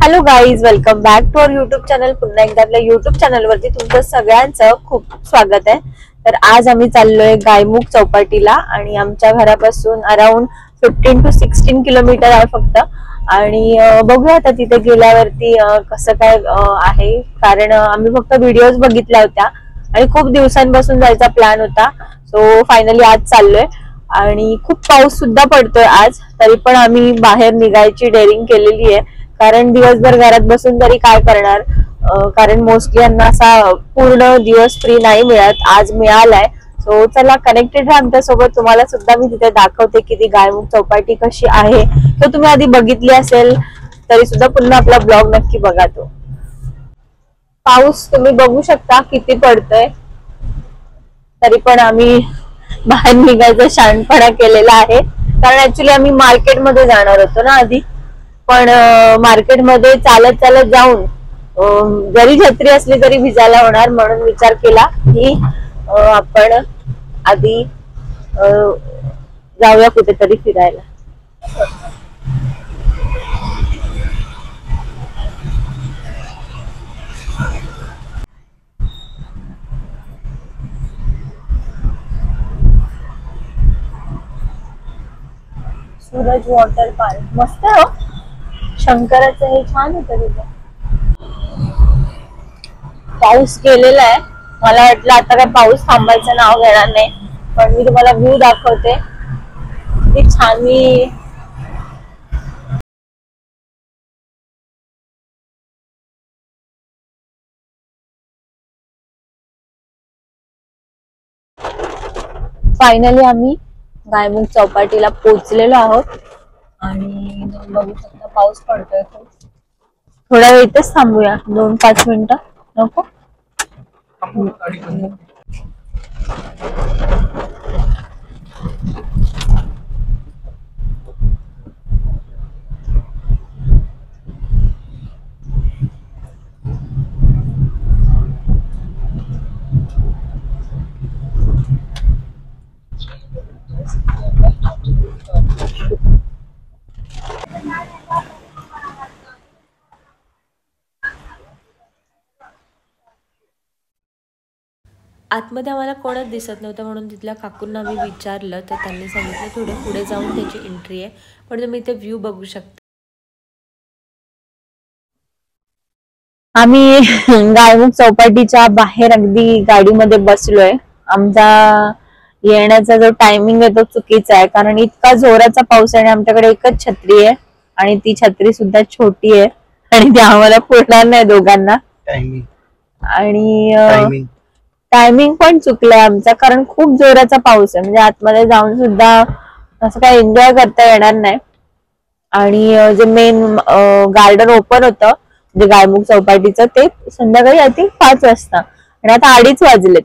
Hello guys, welcome back to our YouTube channel. पुन्हा एकदा आपल्या युट्यूब चॅनल वरती तुमचं सगळ्यांचं खूप स्वागत आहे। तर आज आम्ही चाललोय गायमुख चौपाटीला आणि आमच्या घरापासून अराउंड 15 to 16 किलोमीटर आहे फक्त। आणि बघूया आता तिथे गेल्यावरती कसं काय आहे, कारण आम्ही फक्त व्हिडिओज बघितल्या होत्या आणि खूप दिवसांपासून जायचा प्लॅन होता। सो फायनली आज चाललोय आणि खूप पाऊस सुद्धा पडतोय आज, तरी पण आम्ही बाहेर निघायची डेअरिंग केलेली आहे। कारण दिवसभर घरात बसून तरी काय करणार, कारण मोस्टली यांना असा पूर्ण दिवस फ्री नाही मिळत, आज मिळालाय। सो चला कनेक्टेड राहा आमच्या सोबत। तुम्हाला सुद्धा मी तिथे दाखवते की ती गायमुख चौपाटी कशी आहे, तर तुम्ही आधी बघितली असेल तरी सुद्धा पुन्हा आपला ब्लॉग नक्की बघा। तो पाऊस तुम्ही बघू शकता किती पडतोय, तरी पण आम्ही बाहेर निघायचा शहाणपणा केलेला आहे। कारण ऍक्च्युली आम्ही मार्केटमध्ये जाणार होतो ना आधी, पण मार्केटमध्ये चालत चालत जाऊन जरी छत्री असली तरी भिजायला होणार, म्हणून विचार केला की आपण आधी जाऊया कुठेतरी फिरायला। सूरज वॉटर पार्क मस्त आहे हो, शंकराचं हे छान होतं तिथे। पाऊस गेलेला आहे, मला वाटलं आता काय पाऊस थांबायचं नाव घेणार नाही, पण मी तुम्हाला व्ह्यू दाखवते किती छान। मी फायनली आम्ही गायमुख चौपाटीला पोहोचलेलो आहोत आणि बघू शकता पाऊस पडतोय खूप। थोडा वेळ इथेच थांबूया, 2-5 मिनिटं नको? आतमध्ये आम्हाला कोणच दिसत नव्हतं, म्हणून तिथल्या काकूंना आम्ही विचारलं तर त्यांनी सांगितलं थोडे पुढे जाऊन त्याची एंट्री आहे, पण तुम्ही इथे व्ह्यू बघू शकता। आम्ही गायमुख चौपाटीच्या बाहेर अगदी गाडीमध्ये बसलोय। आमचा येण्याचा जो टायमिंग आहे तो चुकीचा आहे, कारण इतका जोराचा पाऊस आहे आणि आमच्याकडे एकच छत्री आहे आणि ती छत्री सुद्धा छोटी आहे आणि ती आम्हाला पुरणार नाही दोघांना। आणि टायमिंग पण चुकलाय आमचा, कारण खूप जोराचा पाऊस आहे, म्हणजे आतमध्ये जाऊन सुद्धा असं काय एन्जॉय करता येणार नाही। आणि जे मेन गार्डन ओपन होतं म्हणजे गायमुख चौपाटीचं, ते संध्याकाळी आय थिंक 5 वाजता आणि आता 2:30 वाजलेत।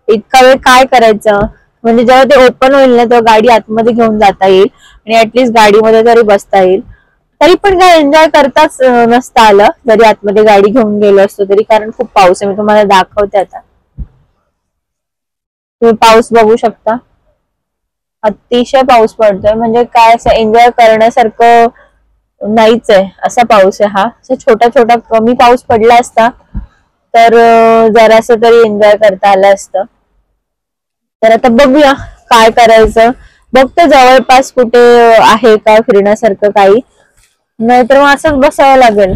इतका वेळ काय करायचं, म्हणजे जेव्हा ते ओपन होईल ना तेव्हा गाडी आतमध्ये घेऊन जाता येईल आणि ऍटलीस्ट गाडीमध्ये तरी बसता येईल। तरी पण काय एन्जॉय करताच नसतं आलं जरी आतमध्ये गाडी घेऊन गेलो असतो तरी, कारण खूप पाऊस आहे। मी तुम्हाला दाखवते आता, तुम्ही पाऊस बघू शकता, अतिशय पाऊस पडतोय, म्हणजे काय असं एन्जॉय करण्यासारखं नाहीच आहे असा पाऊस आहे हा। असं छोटा छोटा कमी पाऊस पडला असता तर जरासं तरी एन्जॉय करता आलं असतं। तर आता बघूया काय करायचं, बघतो जवळपास कुठे आहे का फिरण्यासारखं काही, नाहीतर मग असंच बसावं लागेल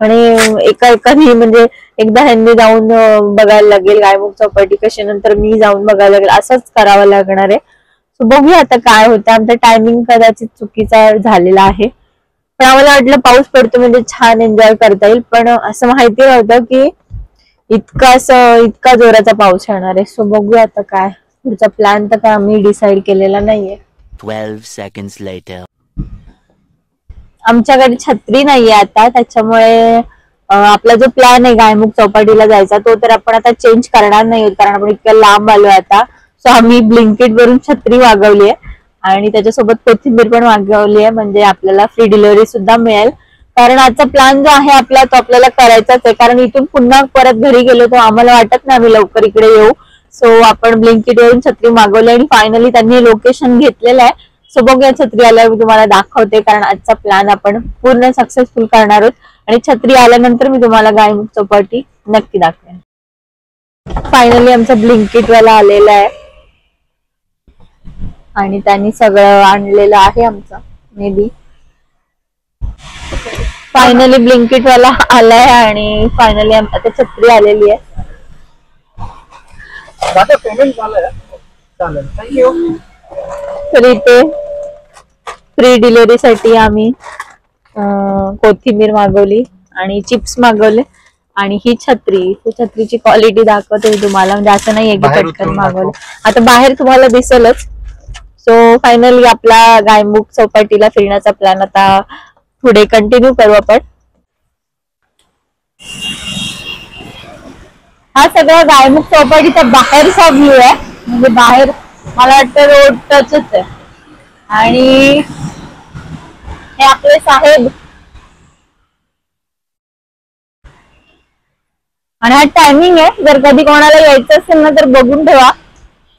आणि एकाने म्हणजे एकदा ह्यांनी जाऊन बघायला लागेल गायमुख चौपाटी कशी, नंतर मी जाऊन बघायला लागेल, असंच करावं लागणार आहे। सो बघूया आता काय होतं। आमचा टायमिंग कदाचित चुकीचा झालेला आहे, पण आम्हाला वाटलं पाऊस पडतो म्हणजे छान एन्जॉय करता येईल, पण असं माहिती नव्हतं की इतका जोराचा पाऊस येणार आहे। सो बघूया आता काय पुढचा प्लॅन, तर काय आम्ही डिसाइड केलेला नाहीये। 12 seconds later. आमच्याकडे छत्री नाहीये आता, त्याच्यामुळे आपला जो प्लॅन आहे गायमुख चौपाटीला जायचा तो तर आपण आता चेंज करणार नाही, कारण आपण इतक्या लांब आलोय आता। सो आम्ही ब्लिंकिट वरून छत्री मागवली आहे आणि त्याच्यासोबत कोथिंबीर पण मागवली आहे, म्हणजे आपल्याला फ्री डिलिव्हरी सुद्धा मिळेल। कारण आजचा प्लॅन जो आहे आपला तो आपल्याला करायचाच आहे, कारण इथून पुन्हा परत घरी गेलो तर आम्हाला वाटत नाही आम्ही लवकर इकडे येऊ। सो आपण ब्लिंकिट वरून छत्री मागवली आणि फायनली त्यांनी लोकेशन घेतलेलं आहे। सो बघूया छत्री आल्यावर मी तुम्हाला दाखवते, कारण आजचा प्लॅन आपण पूर्ण सक्सेसफुल करणार आहोत आणि छत्री आल्यानंतर मी तुम्हाला गायमुख चौपाटी नक्की दाखवेन. फायनली आमचा ब्लिंकिट वाला आलेला आहे आणि त्यांनी सगळं आणलेलं आहे आमचं. मे बी फायनली ब्लिंकिट वाला आलाय आणि फायनली आता छत्री आलेली आहे. तर इथे फ्री डिलिव्हरी साठी आम्ही कोथिंबीर मागवली आणि चिप्स मागवले आणि ही छत्रीची क्वालिटी दाखवते मी तुम्हाला. म्हणजे असं नाहीये की पटकन मागवलं, आता बाहेर तुम्हाला दिसेलच. सो फायनली आपला गायमुख चौपाटीला फिरण्याचा प्लॅन आता पुढे कंटिन्यू करू आपण. हा सगळा गायमुख चौपाटीचा बाहेरचा व्ह्यू आहे. म्हणजे बाहेर मला वाटतं रोड टचच आहे. आणि हे आपले साहेब आणि हा टायमिंग आहे. जर कधी कोणाला यायचं असेल ना तर बघून ठेवा.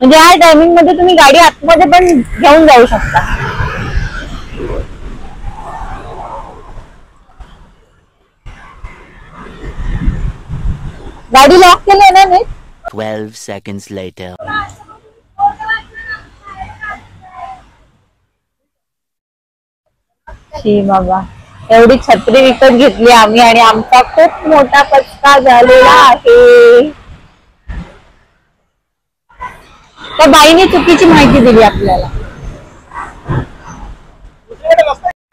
म्हणजे ह्या टायमिंग मध्ये तुम्ही गाडी आतमध्ये पण घेऊन जाऊ शकता. गाडी लॉक केली ना मी. 12 seconds later. शी बाबा, एवढी छत्री विकत घेतली आम्ही आणि आमचा खूप मोठा पचका झालेला आहे. त्या बाईने चुकीची माहिती दिली आपल्याला.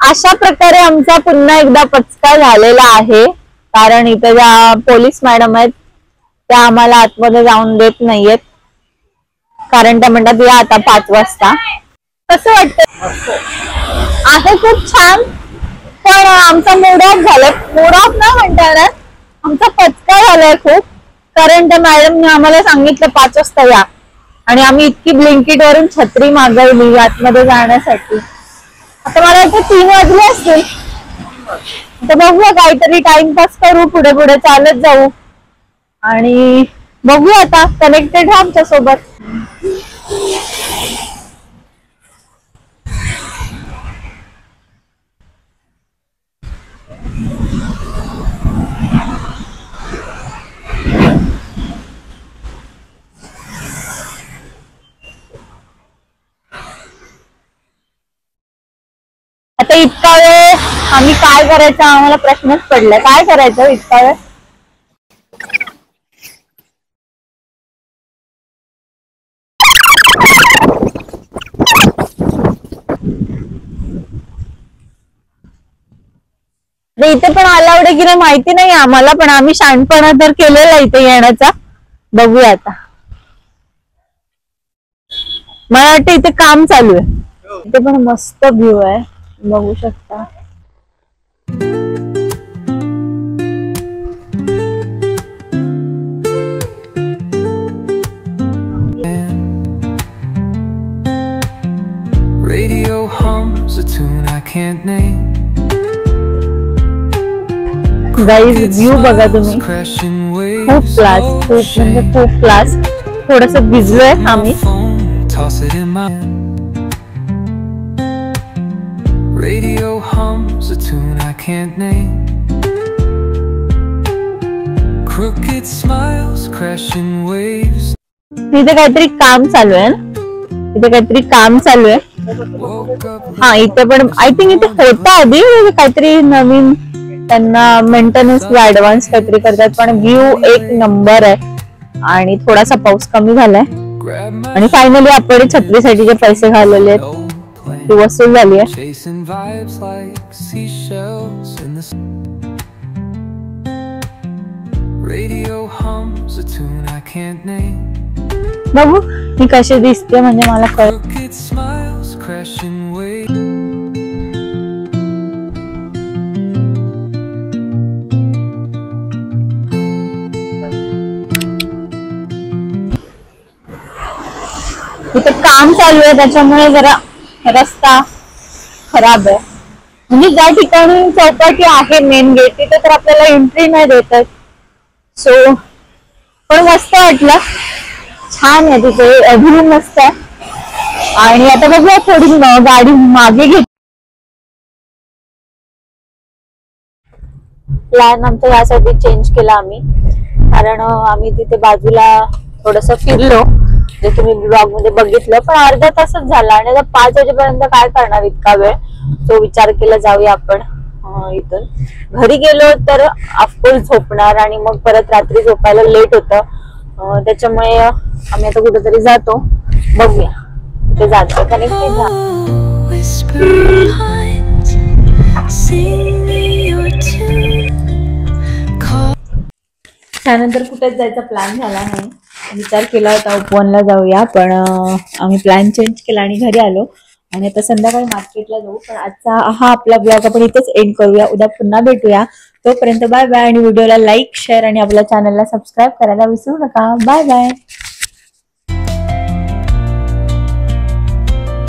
अशा प्रकारे आमचा पुन्हा एकदा पचका झालेला आहे. कारण इथे ज्या पोलीस मॅडम आहेत त्या आम्हाला आतमध्ये जाऊन देत नाहीयेत. कारण त्या म्हणतात या आता 5 वाजता. कसं वाटतं? आहे खूप छान, पण आमचा मूड ऑफ झालाय. मूड ऑफ नाही म्हणता येणार, आमचा पचका झालाय खूप. कारण त्या मॅडमने आम्हाला सांगितलं 5 वाजता या आणि आम्ही इतकी ब्लिंकिट वरून छत्री मागवली आतमध्ये जाण्यासाठी. आता मला वाटतं 3 वाजले असतील. तर बघूया, काहीतरी टाइमपास करू, पुढे पुढे चालत जाऊ आणि बघूया. आता कनेक्टेड राहा आमच्या सोबत. आता इतका वेळ आम्ही काय करायचं, आम्हाला प्रश्नच पडलाय. काय करायचं इतका वेळ? इथे पण अलाउड आहे की नाही माहिती नाही आम्हाला, पण आम्ही शहाणपणा तर केलेला इथे येण्याचा. बघूया आता. मला वाटतं इथे काम चालू आहे. इथे पण मस्त व्ह्यू आहे, बघू शकता. Radio hums a tune I can't name. Guys view बघा तुम्ही, खूप क्लास, खूप म्हणजे खूप क्लास. थोडस भिजलोय आम्ही. Radio hums a tune I can't name. Crooked smiles, crashing waves. इथे काहीतरी काम चालू आहे ना, इथे काहीतरी काम चालू आहे. हा इथे पण आय थिंक इथे होता आधी काहीतरी नवीन, त्यांना मेंटेनन्स ऍडव्हान्स काहीतरी करतात. पण व्ह्यू एक नंबर आहे आणि थोडासा पाऊस कमी झालाय. आणि फायनली आपण छत्रीसाठी जे पैसे घालवले ती वसूल झाली आहे. बघू मी कशी दिसते, म्हणजे मला कळत. इथे काम चालू आहे त्याच्यामुळे जरा रस्ता खराब आहे. म्हणजे ज्या ठिकाणी चौपाटी आहे मेन गेट तिथे तर आपल्याला एंट्री नाही देतात. सो पण मस्त वाटलं, छान आहे तिथे, व्ह्यू मस्त आहे. आणि आता बघूया थोडी गाडी मागे घेत. प्लॅन आमचा यासाठी चेंज केला आम्ही, कारण आम्ही तिथे बाजूला थोडस फिरलो, जे तुम्ही ब्लॉग मध्ये बघितलं, पण अर्धा तासच झाला आणि आता 5 वाजेपर्यंत काय करणार इतका वेळ. तो विचार केला जाऊया आपण इथून. घरी गेलो तर ऑफकोर्स झोपणार आणि मग परत रात्री झोपायला लेट होतं, त्याच्यामुळे आम्ही आता कुठेतरी जातो, बघूया कुठे जातो. कनेक्टेड जा. Whisper behind, sing me your tune. Call त्यानंतर कुठेच जायचा प्लॅन झाला नाही. विचार केला होता उपवनला जाऊया, पण आम्ही प्लॅन चेंज केला आणि घरी आलो आणि आता संध्याकाळी मार्केटला जाऊ. पण आजचा हा आपला ब्लॉग आपण इथेच एंड करूया. उद्या पुन्हा भेटूया. तोपर्यंत बाय बाय आणि व्हिडिओला लाईक, शेअर आणि आपल्या चॅनलला सबस्क्राईब करायला विसरू नका. Bye bye.